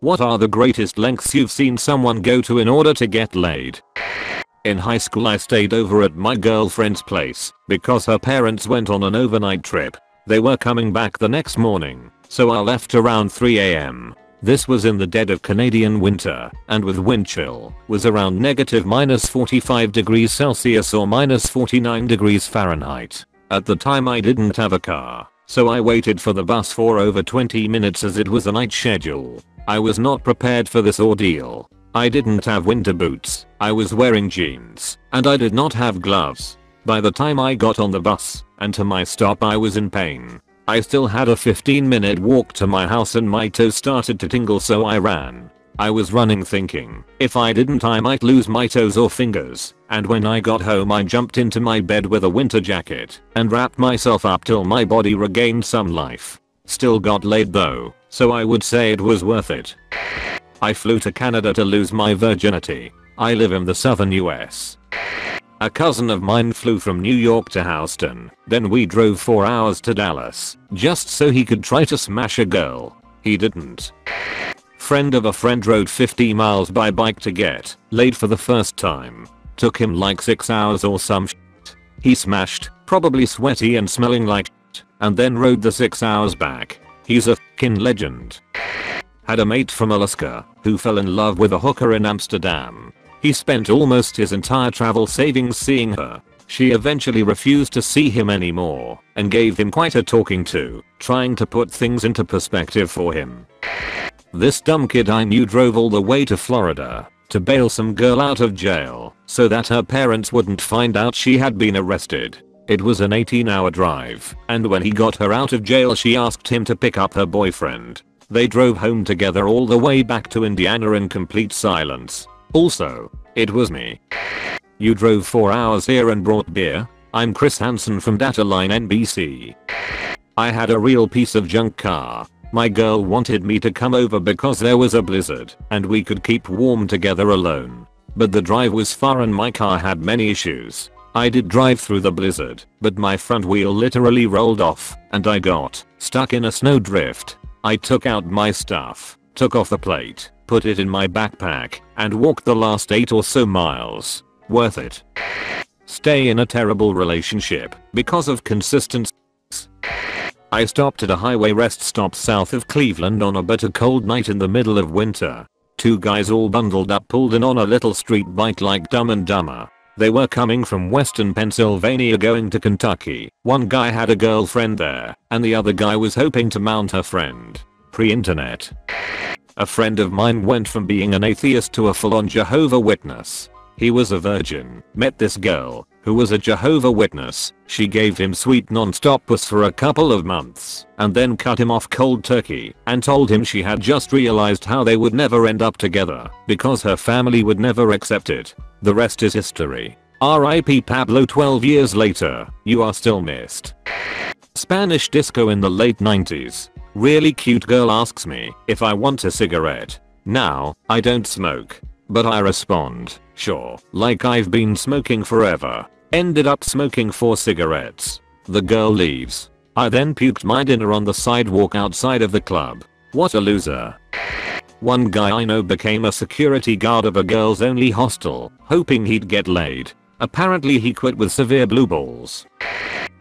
What are the greatest lengths you've seen someone go to in order to get laid? In high school I stayed over at my girlfriend's place because her parents went on an overnight trip. They were coming back the next morning, so I left around 3 AM. This was in the dead of Canadian winter, and with wind chill, was around -45 degrees Celsius or -49 degrees Fahrenheit. At the time I didn't have a car, so I waited for the bus for over 20 minutes as it was a night schedule. I was not prepared for this ordeal. I didn't have winter boots, I was wearing jeans, and I did not have gloves. By the time I got on the bus and to my stop I was in pain. I still had a 15-minute walk to my house and my toes started to tingle, so I ran. I was running thinking, if I didn't I might lose my toes or fingers, and when I got home I jumped into my bed with a winter jacket and wrapped myself up till my body regained some life. Still got laid though, so I would say it was worth it. I flew to Canada to lose my virginity. I live in the southern US. A cousin of mine flew from New York to Houston, then we drove 4 hours to Dallas, just so he could try to smash a girl. He didn't. Friend of a friend rode 50 miles by bike to get laid for the first time. Took him like 6 hours or some shit. He smashed, probably sweaty and smelling like shit, and then rode the 6 hours back. He's a f***ing legend. Had a mate from Alaska who fell in love with a hooker in Amsterdam. He spent almost his entire travel savings seeing her. She eventually refused to see him anymore and gave him quite a talking to, trying to put things into perspective for him. This dumb kid I knew drove all the way to Florida to bail some girl out of jail so that her parents wouldn't find out she had been arrested. It was an 18-hour drive, and when he got her out of jail she asked him to pick up her boyfriend. They drove home together all the way back to Indiana in complete silence. Also, it was me. You drove 4 hours here and brought beer? I'm Chris Hansen from Dataline NBC. I had a real piece of junk car. My girl wanted me to come over because there was a blizzard and we could keep warm together alone. But the drive was far and my car had many issues. I did drive through the blizzard, but my front wheel literally rolled off and I got stuck in a snowdrift. I took out my stuff, took off the plate, put it in my backpack, and walked the last 8 or so miles. Worth it. Stay in a terrible relationship because of consistent sex. I stopped at a highway rest stop south of Cleveland on a bitter cold night in the middle of winter. 2 guys all bundled up pulled in on a little street bike like Dumb and Dumber. They were coming from western Pennsylvania going to Kentucky. One guy had a girlfriend there, and the other guy was hoping to mount her friend. Pre-internet. A friend of mine went from being an atheist to a full-on Jehovah Witness. He was a virgin, met this girl, who was a Jehovah Witness. She gave him sweet non-stop puss for a couple of months, and then cut him off cold turkey, and told him she had just realized how they would never end up together, because her family would never accept it. The rest is history. R.I.P. Pablo. 12 years later, you are still missed. Spanish disco in the late 90s. Really cute girl asks me if I want a cigarette. Now, I don't smoke. But I respond, sure, like I've been smoking forever. Ended up smoking 4 cigarettes. The girl leaves. I then puked my dinner on the sidewalk outside of the club. What a loser. One guy I know became a security guard of a girls only hostel, hoping he'd get laid. Apparently he quit with severe blue balls.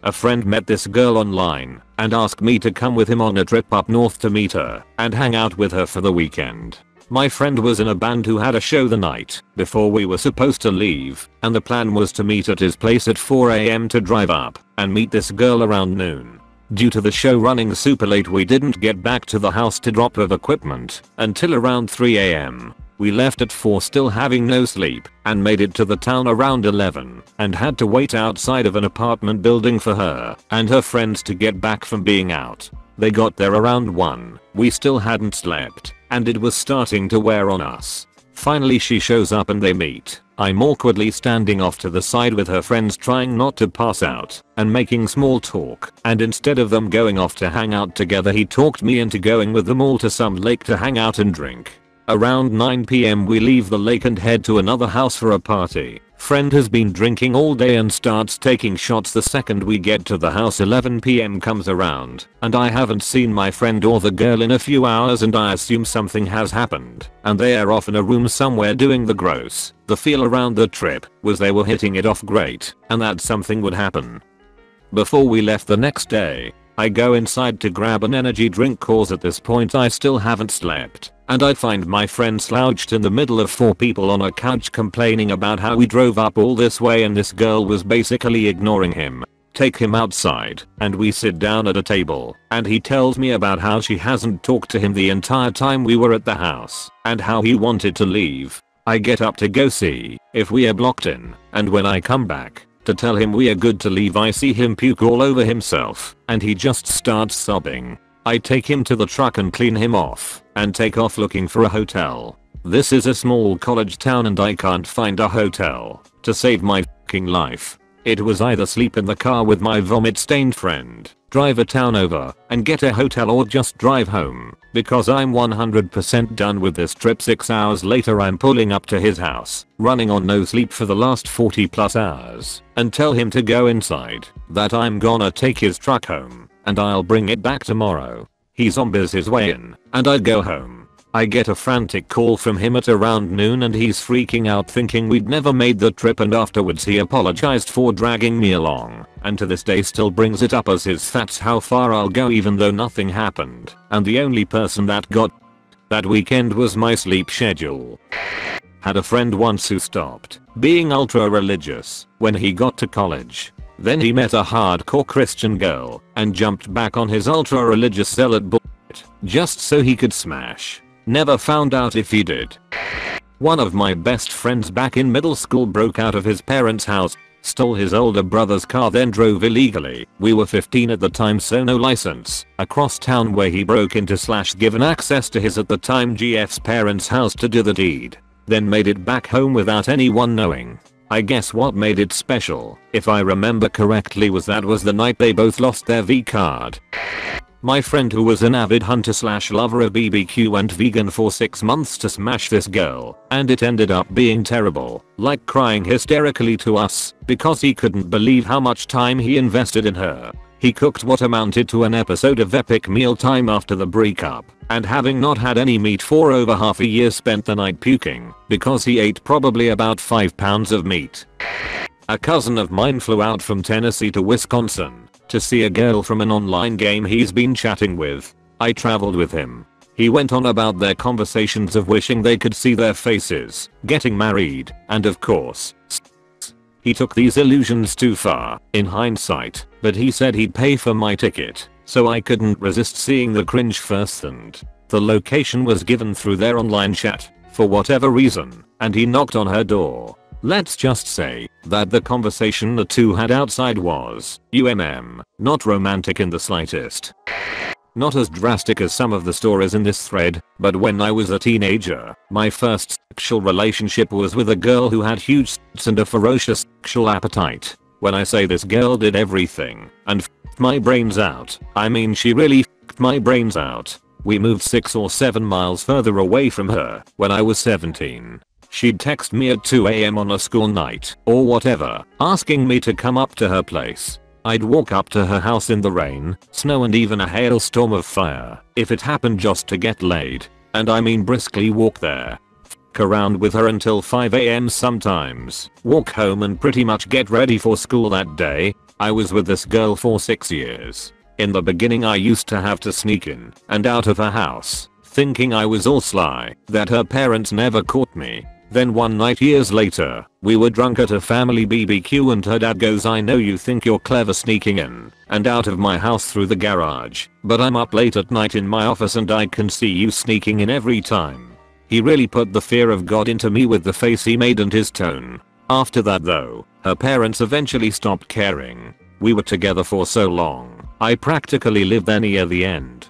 A friend met this girl online and asked me to come with him on a trip up north to meet her and hang out with her for the weekend. My friend was in a band who had a show the night before we were supposed to leave, and the plan was to meet at his place at 4 AM to drive up and meet this girl around noon. Due to the show running super late, we didn't get back to the house to drop off equipment until around 3 AM. We left at 4 still having no sleep and made it to the town around 11 and had to wait outside of an apartment building for her and her friends to get back from being out. They got there around 1. We still hadn't slept and it was starting to wear on us. Finally she shows up and they meet. I'm awkwardly standing off to the side with her friends trying not to pass out and making small talk, and instead of them going off to hang out together he talked me into going with them all to some lake to hang out and drink. Around 9 PM we leave the lake and head to another house for a party. Friend has been drinking all day and starts taking shots the second we get to the house. 11 PM comes around and I haven't seen my friend or the girl in a few hours and I assume something has happened and they are off in a room somewhere doing the gross. The feel around the trip was they were hitting it off great and that something would happen. Before we left the next day, I go inside to grab an energy drink cause at this point I still haven't slept, and I find my friend slouched in the middle of 4 people on a couch complaining about how we drove up all this way and this girl was basically ignoring him. Take him outside and we sit down at a table and he tells me about how she hasn't talked to him the entire time we were at the house and how he wanted to leave. I get up to go see if we are blocked in, and when I come back to tell him we are good to leave I see him puke all over himself and he just starts sobbing. I take him to the truck and clean him off and take off looking for a hotel. This is a small college town and I can't find a hotel. To save my fucking life, it was either sleep in the car with my vomit stained friend, drive a town over and get a hotel, or just drive home because I'm 100% done with this trip. 6 hours later I'm pulling up to his house, running on no sleep for the last 40+ hours, and tell him to go inside, that I'm gonna take his truck home and I'll bring it back tomorrow. He zombies his way in and I go home. I get a frantic call from him at around noon and he's freaking out thinking we'd never made the trip, and afterwards he apologized for dragging me along and to this day still brings it up as his that's how far I'll go even though nothing happened, and the only person that got that weekend was my sleep schedule. Had a friend once who stopped being ultra religious when he got to college. Then he met a hardcore Christian girl and jumped back on his ultra religious zealot bullshit just so he could smash. Never found out if he did. One of my best friends back in middle school broke out of his parents' house, stole his older brother's car, then drove illegally, we were 15 at the time so no license, across town where he broke into / given access to his at the time GF's parents' house to do the deed. Then made it back home without anyone knowing. I guess what made it special, if I remember correctly, was the night they both lost their V card. My friend, who was an avid hunter / lover of BBQ, went vegan for 6 months to smash this girl, and it ended up being terrible, like crying hysterically to us because he couldn't believe how much time he invested in her. He cooked what amounted to an episode of epic mealtime after the breakup, and having not had any meat for over half a year spent the night puking because he ate probably about 5 pounds of meat. A cousin of mine flew out from Tennessee to Wisconsin to see a girl from an online game he's been chatting with. I traveled with him. He went on about their conversations of wishing they could see their faces, getting married, and of course, he took these illusions too far, in hindsight, but he said he'd pay for my ticket, so I couldn't resist seeing the cringe first, and the location was given through their online chat, for whatever reason, and he knocked on her door. Let's just say that the conversation the two had outside was not romantic in the slightest. Not as drastic as some of the stories in this thread, but when I was a teenager, my first sexual relationship was with a girl who had huge tits and a ferocious sexual appetite. When I say this girl did everything and f***ed my brains out, I mean she really f***ed my brains out. We moved 6 or 7 miles further away from her when I was 17. She'd text me at 2 AM on a school night or whatever, asking me to come up to her place. I'd walk up to her house in the rain, snow, and even a hailstorm of fire if it happened, just to get laid. And I mean briskly walk there, f*** around with her until 5 AM sometimes, walk home and pretty much get ready for school that day. I was with this girl for 6 years. In the beginning I used to have to sneak in and out of her house, thinking I was all sly, that her parents never caught me. Then one night years later, we were drunk at a family BBQ and her dad goes, "I know you think you're clever sneaking in and out of my house through the garage, but I'm up late at night in my office and I can see you sneaking in every time." He really put the fear of God into me with the face he made and his tone. After that though, her parents eventually stopped caring. We were together for so long, I practically lived there near the end.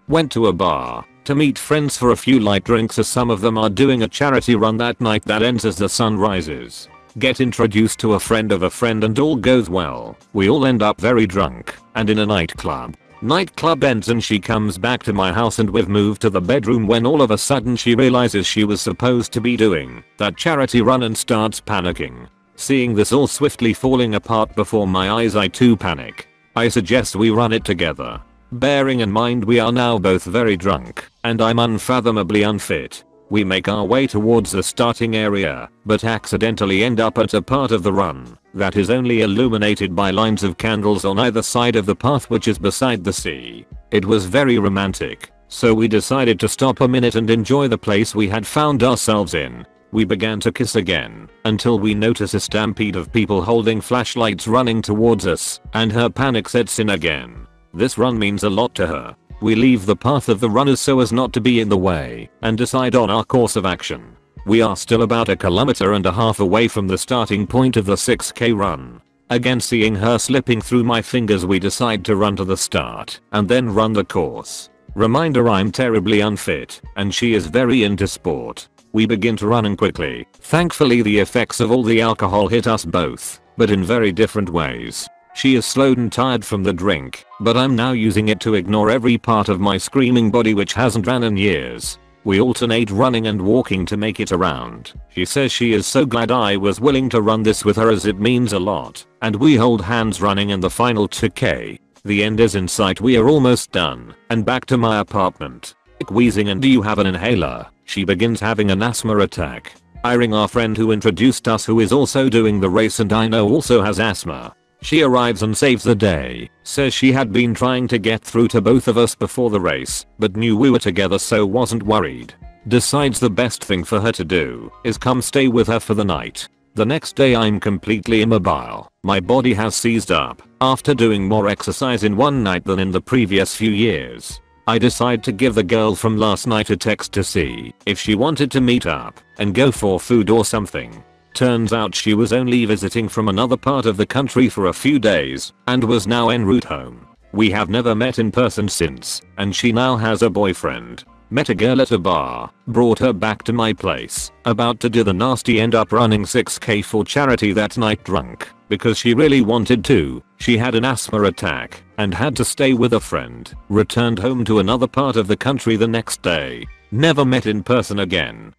Went to a bar to meet friends for a few light drinks, as some of them are doing a charity run that night that ends as the sun rises. Get introduced to a friend of a friend and all goes well. We all end up very drunk and in a nightclub. Nightclub ends and she comes back to my house and we've moved to the bedroom when all of a sudden she realizes she was supposed to be doing that charity run and starts panicking. Seeing this all swiftly falling apart before my eyes, I too panic. I suggest we run it together. Bearing in mind we are now both very drunk and I'm unfathomably unfit. We make our way towards the starting area, but accidentally end up at a part of the run that is only illuminated by lines of candles on either side of the path, which is beside the sea. It was very romantic, so we decided to stop a minute and enjoy the place we had found ourselves in. We began to kiss again until we notice a stampede of people holding flashlights running towards us, and her panic sets in again. This run means a lot to her. We leave the path of the runners so as not to be in the way and decide on our course of action. We are still about 1.5 kilometers away from the starting point of the 6k run. Again, seeing her slipping through my fingers, we decide to run to the start and then run the course. Reminder, I'm terribly unfit and she is very into sport. We begin to running quickly. Thankfully the effects of all the alcohol hit us both, but in very different ways. She is slowed and tired from the drink, but I'm now using it to ignore every part of my screaming body which hasn't ran in years. We alternate running and walking to make it around. She says she is so glad I was willing to run this with her as it means a lot, and we hold hands running in the final 2k. The end is in sight, we are almost done, and back to my apartment. Wheezing and do you have an inhaler? She begins having an asthma attack. I ring our friend who introduced us, who is also doing the race and I know also has asthma. She arrives and saves the day, says she had been trying to get through to both of us before the race, but knew we were together so wasn't worried. Decides the best thing for her to do is come stay with her for the night. The next day I'm completely immobile. My body has seized up after doing more exercise in one night than in the previous few years. I decide to give the girl from last night a text to see if she wanted to meet up and go for food or something. Turns out she was only visiting from another part of the country for a few days and was now en route home. We have never met in person since, and she now has a boyfriend. Met a girl at a bar, brought her back to my place, about to do the nasty, end up running 6k for charity that night drunk, because she really wanted to. She had an asthma attack and had to stay with a friend, returned home to another part of the country the next day. Never met in person again.